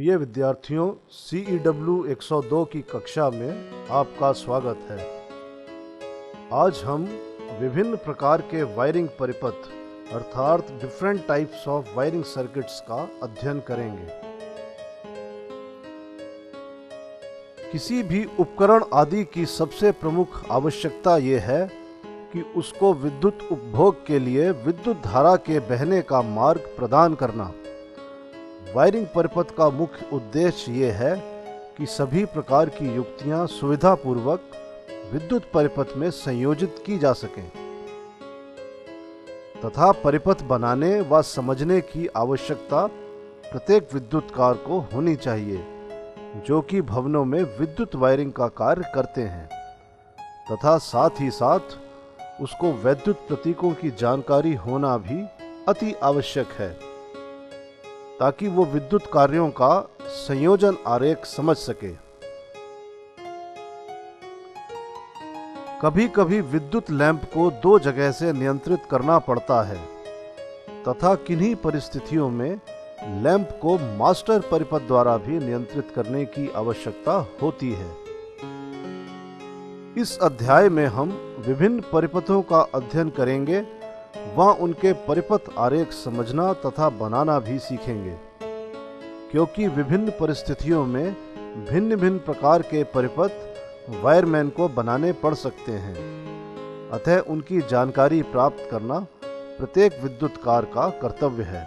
प्रिय विद्यार्थियों, CEW 102 की कक्षा में आपका स्वागत है। आज हम विभिन्न प्रकार के वायरिंग परिपथ अर्थात different types of wiring circuits का अध्ययन करेंगे। किसी भी उपकरण आदि की सबसे प्रमुख आवश्यकता ये है कि उसको विद्युत उपभोग के लिए विद्युत धारा के बहने का मार्ग प्रदान करना। वायरिंग परिपथ का मुख्य उद्देश्य ये है कि सभी प्रकार की युक्तियां सुविधापूर्वक विद्युत परिपथ में संयोजित की जा सकें तथा परिपथ बनाने व समझने की आवश्यकता प्रत्येक विद्युतकार को होनी चाहिए जो कि भवनों में विद्युत वायरिंग का कार्य करते हैं तथा साथ ही साथ उसको वैद्युत प्रतीकों की जानकारी होना भी अति आवश्यक है ताकि वो विद्युत कार्यों का संयोजन आरेख समझ सके। कभी कभी विद्युत लैंप को दो जगह से नियंत्रित करना पड़ता है तथा किन्हीं परिस्थितियों में लैंप को मास्टर परिपथ द्वारा भी नियंत्रित करने की आवश्यकता होती है। इस अध्याय में हम विभिन्न परिपथों का अध्ययन करेंगे व उनके परिपथ आरेख समझना तथा बनाना भी सीखेंगे, क्योंकि विभिन्न परिस्थितियों में भिन्न भिन्न प्रकार के परिपथ वायरमैन को बनाने पड़ सकते हैं। अतः उनकी जानकारी प्राप्त करना प्रत्येक विद्युतकार का कर्तव्य है।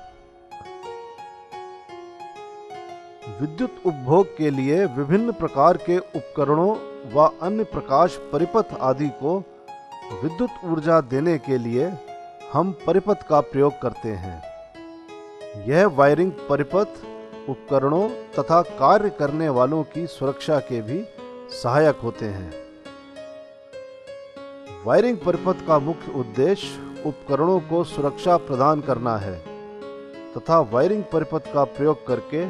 विद्युत उपभोग के लिए विभिन्न प्रकार के उपकरणों व अन्य प्रकाश परिपथ आदि को विद्युत ऊर्जा देने के लिए हम परिपथ का प्रयोग करते हैं। यह वायरिंग परिपथ उपकरणों तथा कार्य करने वालों की सुरक्षा के भी सहायक होते हैं। वायरिंग परिपथ का मुख्य उद्देश्य उपकरणों को सुरक्षा प्रदान करना है तथा वायरिंग परिपथ का प्रयोग करके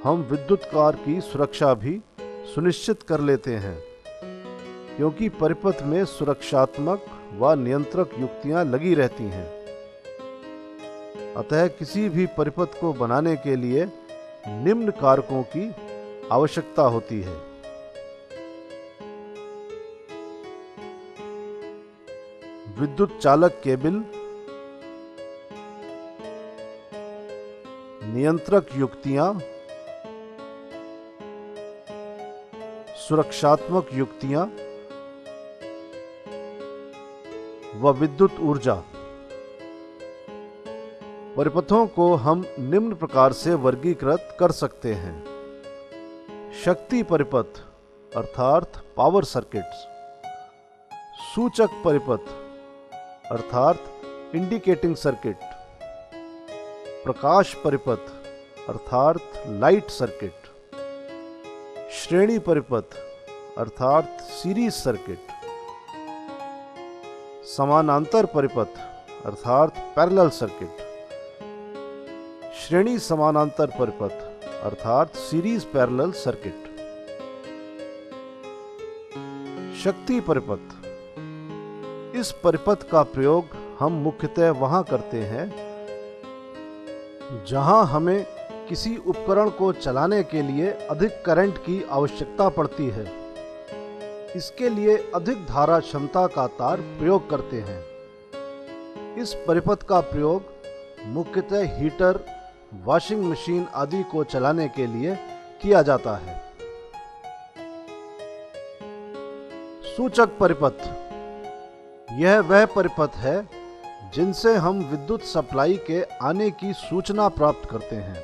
हम विद्युतकार की सुरक्षा भी सुनिश्चित कर लेते हैं, क्योंकि परिपथ में सुरक्षात्मक व नियंत्रक युक्तियां लगी रहती हैं। अतः किसी भी परिपथ को बनाने के लिए निम्न कारकों की आवश्यकता होती है। विद्युत चालक केबल, नियंत्रक युक्तियां, सुरक्षात्मक युक्तियां व विद्युत ऊर्जा। परिपथों को हम निम्न प्रकार से वर्गीकृत कर सकते हैं। शक्ति परिपथ अर्थात पावर सर्किट्स, सूचक परिपथ अर्थात इंडिकेटिंग सर्किट, प्रकाश परिपथ अर्थात लाइट सर्किट, श्रेणी परिपथ अर्थात सीरीज सर्किट, समानांतर परिपथ अर्थात पैरेलल सर्किट, श्रेणी समानांतर परिपथ अर्थात सीरीज पैरेलल सर्किट। शक्ति परिपथ, इस परिपथ का प्रयोग हम मुख्यतः वहां करते हैं जहां हमें किसी उपकरण को चलाने के लिए अधिक करंट की आवश्यकता पड़ती है। इसके लिए अधिक धारा क्षमता का तार प्रयोग करते हैं। इस परिपथ का प्रयोग मुख्यतः हीटर, वॉशिंग मशीन आदि को चलाने के लिए किया जाता है। सूचक परिपथ, यह वह परिपथ है जिनसे हम विद्युत सप्लाई के आने की सूचना प्राप्त करते हैं।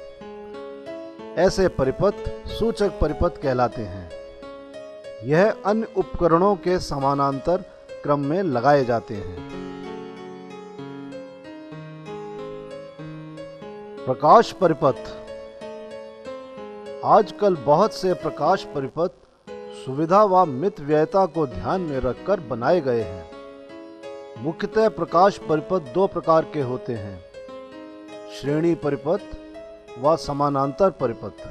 ऐसे परिपथ सूचक परिपथ कहलाते हैं। यह अन्य उपकरणों के समानांतर क्रम में लगाए जाते हैं। प्रकाश परिपथ, आजकल बहुत से प्रकाश परिपथ सुविधा व मितव्ययता को ध्यान में रखकर बनाए गए हैं। मुख्यतः प्रकाश परिपथ दो प्रकार के होते हैं, श्रेणी परिपथ व समानांतर परिपथ।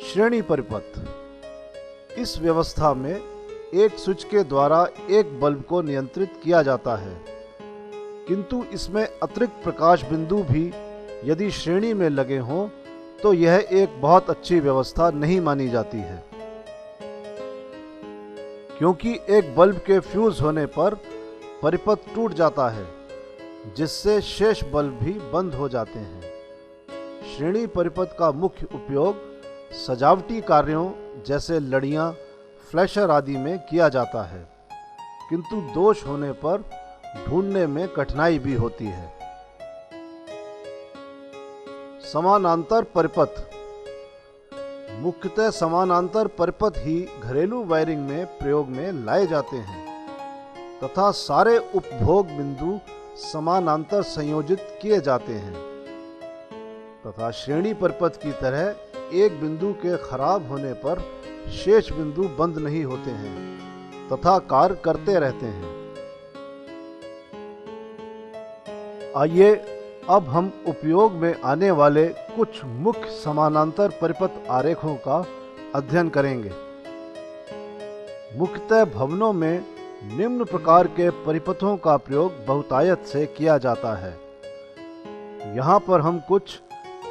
श्रेणी परिपथ, इस व्यवस्था में एक स्विच के द्वारा एक बल्ब को नियंत्रित किया जाता है, किंतु इसमें अतिरिक्त प्रकाश बिंदु भी यदि श्रेणी में लगे हों तो यह एक बहुत अच्छी व्यवस्था नहीं मानी जाती है, क्योंकि एक बल्ब के फ्यूज होने पर परिपथ टूट जाता है, जिससे शेष बल्ब भी बंद हो जाते हैं। श्रेणी परिपथ का मुख्य उपयोग सजावटी कार्यों जैसे लड़ियां, फ्लैशर आदि में किया जाता है, किंतु दोष होने पर ढूंढने में कठिनाई भी होती है। समानांतर परिपथ। मुख्यतः समानांतर परिपथ ही घरेलू वायरिंग में प्रयोग में लाए जाते हैं तथा सारे उपभोग बिंदु समानांतर संयोजित किए जाते हैं तथा श्रेणी परिपथ की तरह एक बिंदु के खराब होने पर शेष बिंदु बंद नहीं होते हैं तथा कार्य करते रहते हैं। आइए अब हम उपयोग में आने वाले कुछ मुख्य समानांतर परिपथ आरेखों का अध्ययन करेंगे। मुख्यतः भवनों में निम्न प्रकार के परिपथों का प्रयोग बहुतायत से किया जाता है। यहाँ पर हम कुछ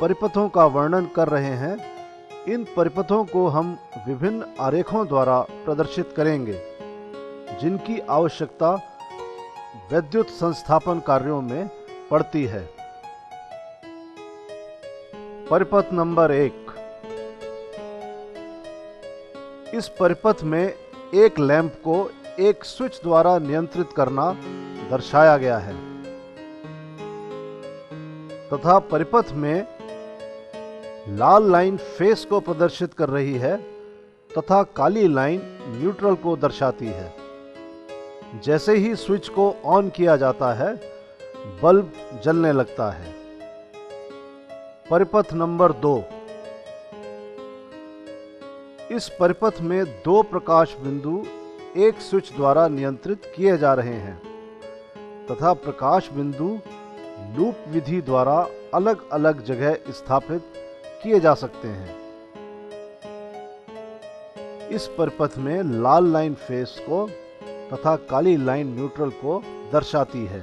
परिपथों का वर्णन कर रहे हैं। इन परिपथों को हम विभिन्न आरेखों द्वारा प्रदर्शित करेंगे, जिनकी आवश्यकता विद्युत संस्थापन कार्यों में पड़ती है। परिपथ नंबर 1। इस परिपथ में एक लैंप को एक स्विच द्वारा नियंत्रित करना दर्शाया गया है तथा परिपथ में लाल लाइन फेस को प्रदर्शित कर रही है तथा काली लाइन न्यूट्रल को दर्शाती है। जैसे ही स्विच को ऑन किया जाता है, बल्ब जलने लगता है। परिपथ नंबर 2। इस परिपथ में दो प्रकाश बिंदु एक स्विच द्वारा नियंत्रित किए जा रहे हैं तथा प्रकाश बिंदु लूप विधि द्वारा अलग अलग जगह स्थापित किए जा सकते हैं। इस परिपथ में लाल लाइन फेस को तथा काली लाइन न्यूट्रल को दर्शाती है।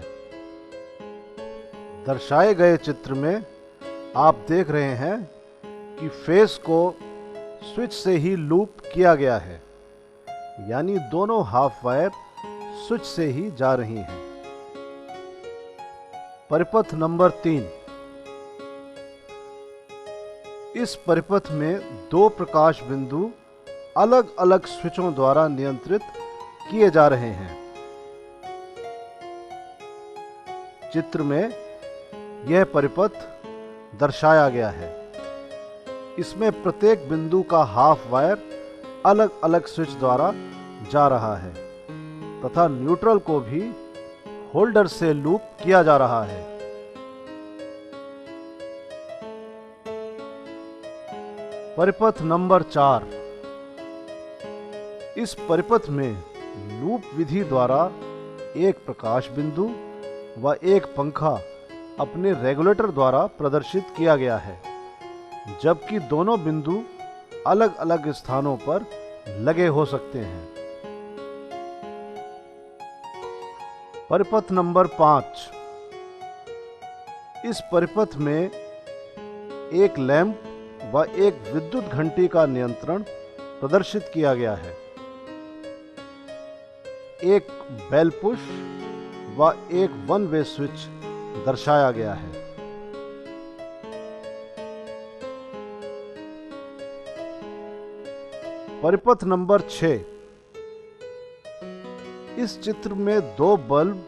दर्शाए गए चित्र में आप देख रहे हैं कि फेस को स्विच से ही लूप किया गया है, यानी दोनों हाफ वायर स्विच से ही जा रही हैं। परिपथ नंबर 3। इस परिपथ में दो प्रकाश बिंदु अलग अलग स्विचों द्वारा नियंत्रित किए जा रहे हैं। चित्र में यह परिपथ दर्शाया गया है। इसमें प्रत्येक बिंदु का हाफ वायर अलग अलग स्विच द्वारा जा रहा है तथा न्यूट्रल को भी होल्डर से लूप किया जा रहा है। परिपथ नंबर 4। इस परिपथ में लूप विधि द्वारा एक प्रकाश बिंदु व एक पंखा अपने रेगुलेटर द्वारा प्रदर्शित किया गया है, जबकि दोनों बिंदु अलग अलग स्थानों पर लगे हो सकते हैं। परिपथ नंबर 5। इस परिपथ में एक लैंप व एक विद्युत घंटी का नियंत्रण प्रदर्शित किया गया है। एक बेल पुश व एक वन वे स्विच दर्शाया गया है। परिपथ नंबर 6। इस चित्र में दो बल्ब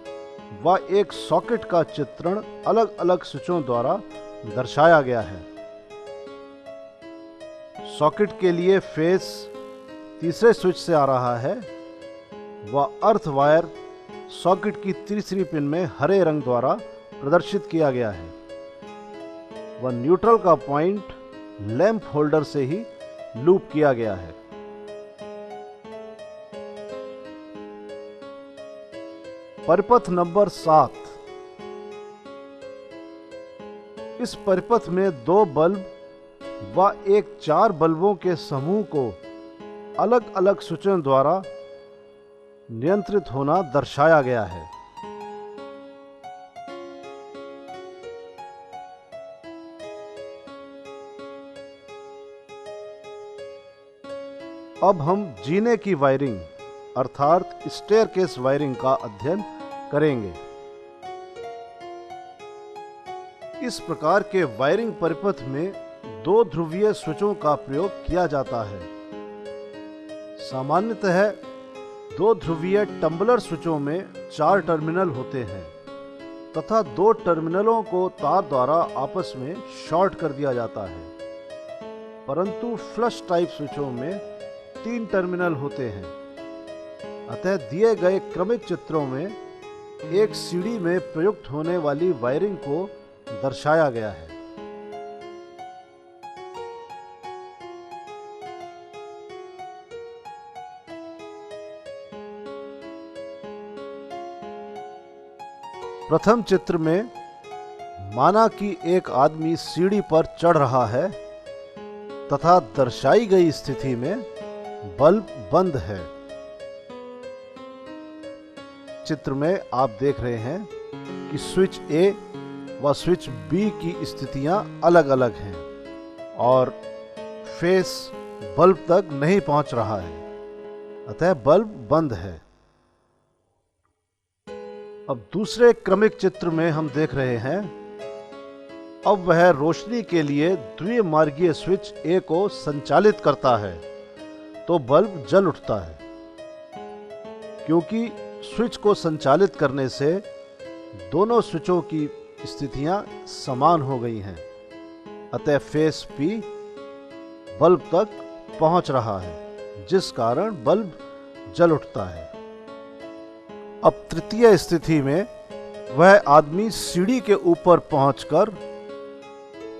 व एक सॉकेट का चित्रण अलग अलग स्विचों द्वारा दर्शाया गया है। सॉकेट के लिए फेस तीसरे स्विच से आ रहा है व अर्थ वायर सॉकेट की तीसरी पिन में हरे रंग द्वारा प्रदर्शित किया गया है व न्यूट्रल का पॉइंट लैंप होल्डर से ही लूप किया गया है। परिपथ नंबर 7। इस परिपथ में दो बल्ब व एक 4 बल्बों के समूह को अलग अलग स्विचों द्वारा नियंत्रित होना दर्शाया गया है। अब हम जीने की वायरिंग अर्थात स्टेयरकेस वायरिंग का अध्ययन करेंगे। इस प्रकार के वायरिंग परिपथ में दो ध्रुवीय स्विचों का प्रयोग किया जाता है। सामान्यतः दो ध्रुवीय टम्बलर स्विचों में 4 टर्मिनल होते हैं तथा 2 टर्मिनलों को तार द्वारा आपस में शॉर्ट कर दिया जाता है, परंतु फ्लश टाइप स्विचों में 3 टर्मिनल होते हैं। अतः दिए गए क्रमिक चित्रों में एक सीढ़ी में प्रयुक्त होने वाली वायरिंग को दर्शाया गया है। प्रथम चित्र में माना कि एक आदमी सीढ़ी पर चढ़ रहा है तथा दर्शाई गई स्थिति में बल्ब बंद है। चित्र में आप देख रहे हैं कि स्विच ए व स्विच बी की स्थितियां अलग अलग हैं और फेस बल्ब तक नहीं पहुंच रहा है, अतः बल्ब बंद है। अब दूसरे क्रमिक चित्र में हम देख रहे हैं, अब वह रोशनी के लिए द्विमार्गीय स्विच ए को संचालित करता है तो बल्ब जल उठता है। क्योंकि स्विच को संचालित करने से दोनों स्विचों की स्थितियां समान हो गई हैं, अतः फेस पी बल्ब तक पहुंच रहा है, जिस कारण बल्ब जल उठता है। अब तृतीय स्थिति में वह आदमी सीढ़ी के ऊपर पहुंचकर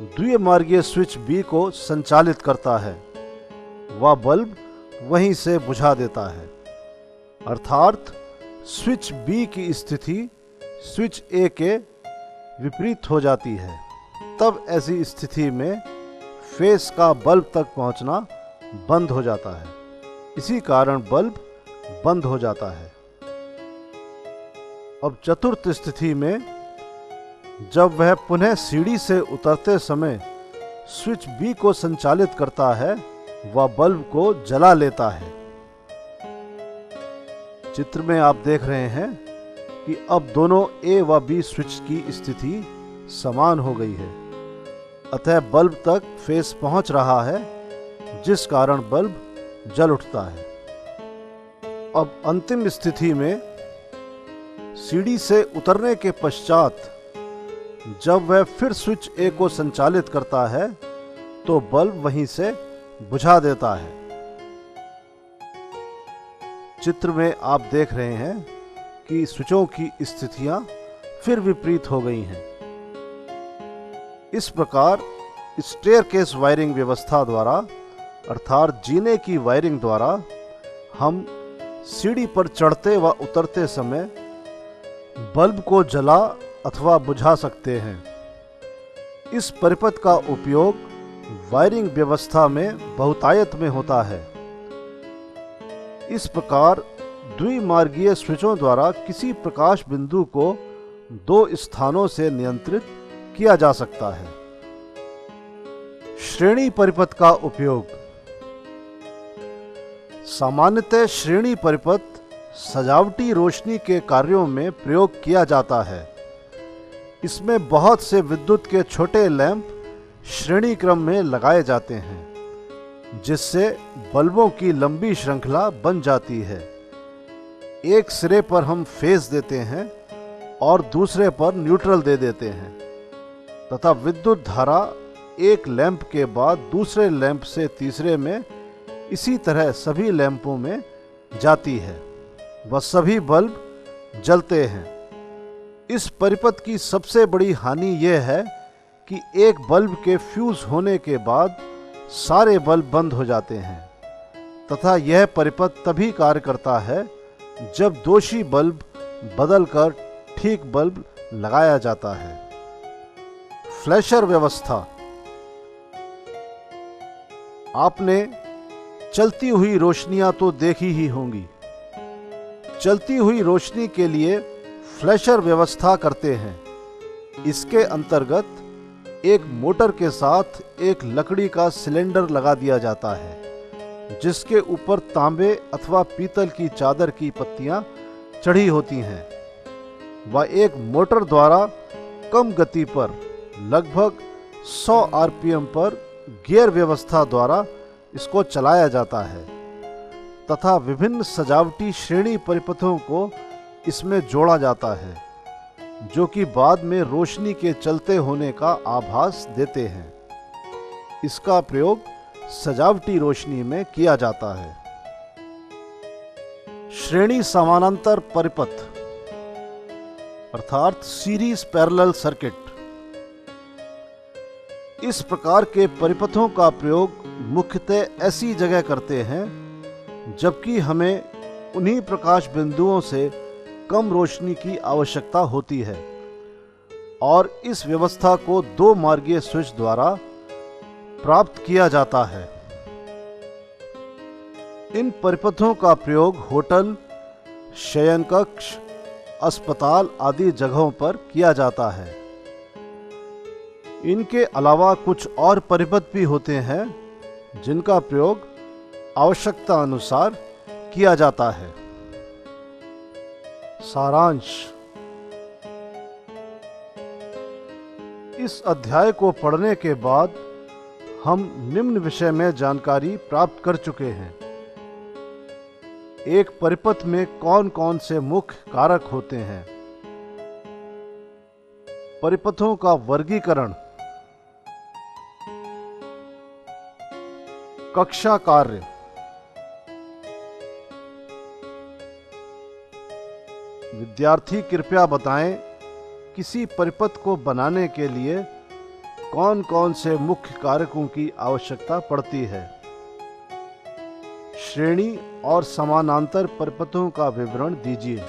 द्विमार्गीय स्विच बी को संचालित करता है, वह बल्ब वहीं से बुझा देता है। अर्थात स्विच बी की स्थिति स्विच ए के विपरीत हो जाती है। तब ऐसी स्थिति में फेस का बल्ब तक पहुंचना बंद हो जाता है, इसी कारण बल्ब बंद हो जाता है। अब चतुर्थ स्थिति में जब वह पुनः सीढ़ी से उतरते समय स्विच बी को संचालित करता है, वह बल्ब को जला लेता है। चित्र में आप देख रहे हैं कि अब दोनों ए व बी स्विच की स्थिति समान हो गई है, अतः बल्ब तक फेस पहुंच रहा है, जिस कारण बल्ब जल उठता है। अब अंतिम स्थिति में सीढ़ी से उतरने के पश्चात जब वह फिर स्विच ए को संचालित करता है तो बल्ब वहीं से बुझा देता है। चित्र में आप देख रहे हैं कि स्विचों की स्थितियां फिर विपरीत हो गई हैं। इस प्रकार स्टेयरकेस वायरिंग व्यवस्था द्वारा अर्थात जीने की वायरिंग द्वारा हम सीढ़ी पर चढ़ते व उतरते समय बल्ब को जला अथवा बुझा सकते हैं। इस परिपथ का उपयोग वायरिंग व्यवस्था में बहुतायत में होता है। इस प्रकार द्विमार्गीय स्विचों द्वारा किसी प्रकाश बिंदु को 2 स्थानों से नियंत्रित किया जा सकता है। श्रेणी परिपथ का उपयोग। सामान्यतः श्रेणी परिपथ सजावटी रोशनी के कार्यों में प्रयोग किया जाता है। इसमें बहुत से विद्युत के छोटे लैंप श्रेणी क्रम में लगाए जाते हैं, जिससे बल्बों की लंबी श्रृंखला बन जाती है। एक सिरे पर हम फेस देते हैं और दूसरे पर न्यूट्रल दे देते हैं तथा विद्युत धारा एक लैंप के बाद दूसरे लैंप से तीसरे में इसी तरह सभी लैंपों में जाती है व सभी बल्ब जलते हैं। इस परिपथ की सबसे बड़ी हानि यह है कि एक बल्ब के फ्यूज होने के बाद सारे बल्ब बंद हो जाते हैं तथा यह परिपथ तभी कार्य करता है जब दोषी बल्ब बदलकर ठीक बल्ब लगाया जाता है। फ्लैशर व्यवस्था। आपने चलती हुई रोशनियां तो देखी ही होंगी। चलती हुई रोशनी के लिए फ्लैशर व्यवस्था करते हैं। इसके अंतर्गत एक मोटर के साथ एक लकड़ी का सिलेंडर लगा दिया जाता है जिसके ऊपर तांबे अथवा पीतल की चादर की पत्तियां चढ़ी होती हैं। वह एक मोटर द्वारा कम गति पर लगभग 100 आरपीएम पर गियर व्यवस्था द्वारा इसको चलाया जाता है तथा विभिन्न सजावटी श्रेणी परिपथों को इसमें जोड़ा जाता है, जो कि बाद में रोशनी के चलते होने का आभास देते हैं। इसका प्रयोग सजावटी रोशनी में किया जाता है। श्रेणी समानांतर परिपथ अर्थात सीरीज पैरेलल सर्किट। इस प्रकार के परिपथों का प्रयोग मुख्यतः ऐसी जगह करते हैं जबकि हमें उन्हीं प्रकाश बिंदुओं से कम रोशनी की आवश्यकता होती है और इस व्यवस्था को 2 मार्गीय स्विच द्वारा प्राप्त किया जाता है। इन परिपथों का प्रयोग होटल, शयन कक्ष, अस्पताल आदि जगहों पर किया जाता है। इनके अलावा कुछ और परिपथ भी होते हैं जिनका प्रयोग आवश्यकता अनुसार किया जाता है। सारांश। इस अध्याय को पढ़ने के बाद हम निम्न विषय में जानकारी प्राप्त कर चुके हैं। एक परिपथ में कौन कौन से मुख्य कारक होते हैं, परिपथों का वर्गीकरण, कक्षा कार्य, विद्यार्थी कृपया बताएं किसी परिपथ को बनाने के लिए कौन कौन से मुख्य कारकों की आवश्यकता पड़ती है। श्रेणी और समानांतर परिपथों का विवरण दीजिए।